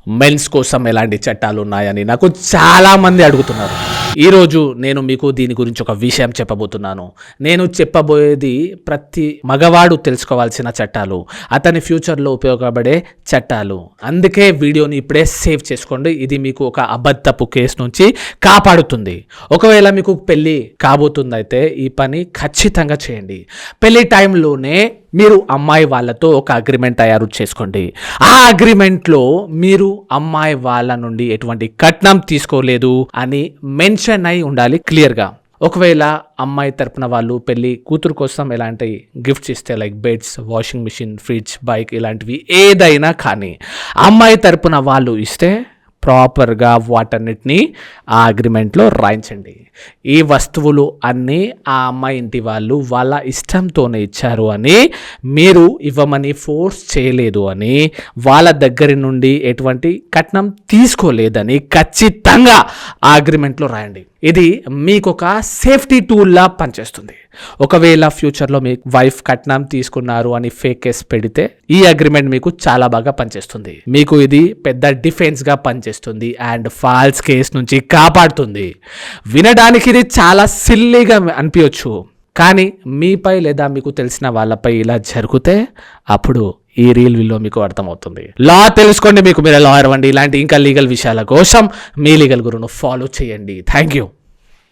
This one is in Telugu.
మెన్స్ కోసం ఎలాంటి చట్టాలు ఉన్నాయని నాకు చాలామంది అడుగుతున్నారు. ఈరోజు నేను మీకు దీని గురించి ఒక విషయం చెప్పబోతున్నాను. నేను చెప్పబోయేది ప్రతి మగవాడు తెలుసుకోవాల్సిన చట్టాలు, అతని ఫ్యూచర్లో ఉపయోగపడే చట్టాలు. అందుకే వీడియోని ఇప్పుడే సేవ్ చేసుకోండి. ఇది మీకు ఒక అబద్ధపు కేసు నుంచి కాపాడుతుంది. ఒకవేళ మీకు పెళ్ళి కాబోతుందైతే ఈ పని ఖచ్చితంగా చేయండి. పెళ్ళి టైంలోనే మీరు అమ్మాయి వాళ్ళతో ఒక అగ్రిమెంట్ తయారు చేసుకోండి. ఆ అగ్రిమెంట్లో మీరు అమ్మాయి వాళ్ళ నుండి ఎటువంటి కట్నం తీసుకోలేదు అని మెన్షన్ అయి ఉండాలి క్లియర్గా. ఒకవేళ అమ్మాయి తరపున వాళ్ళు పెళ్లి కూతురు కోసం ఎలాంటి గిఫ్ట్స్ ఇస్తే like beds, washing machine, fridge, bike ఇలాంటివి ఏదైనా కానీ అమ్మాయి తరపున వాళ్ళు ఇస్తే ప్రాపర్గా వాటన్నిటిని ఆ అగ్రిమెంట్లో రాయించండి. ఈ వస్తువులు అన్నీ ఆ అమ్మాయి ఇంటి వాళ్ళు వాళ్ళ ఇష్టంతోనే ఇచ్చారు అని, మీరు ఇవ్వమని ఫోర్స్ చేయలేదు అని, వాళ్ళ దగ్గర నుండి ఎటువంటి కట్నం తీసుకోలేదని ఖచ్చితంగా ఆ అగ్రిమెంట్లో రాయండి. ఇది మీకు ఒక సేఫ్టీ టూల్లా పనిచేస్తుంది. ఒకవేళ ఫ్యూచర్లో మీ వైఫ్ కట్నం తీసుకున్నారు అని ఫేక్ కేస్ పెడితే ఈ అగ్రిమెంట్ మీకు చాలా బాగా పనిచేస్తుంది. మీకు ఇది పెద్ద డిఫెన్స్గా పనిచేస్తుంది అండ్ ఫాల్స్ కేస్ నుంచి కాపాడుతుంది. వినడానికి ఇది చాలా సిల్లీగా అనిపించవచ్చు, కానీ మీపై లేదా మీకు తెలిసిన వాళ్ళపై ఇలా జరిగితే అప్పుడు ఈ రీల్ విల్లో మీకు అర్థమవుతుంది. లా తెలుసుకోండి, మీరు లాయర్ అవ్వండి. ఇలాంటి ఇంకా లీగల్ విషయాల కోసం మీ లీగల్ గురువును ఫాలో చేయండి. Thank you.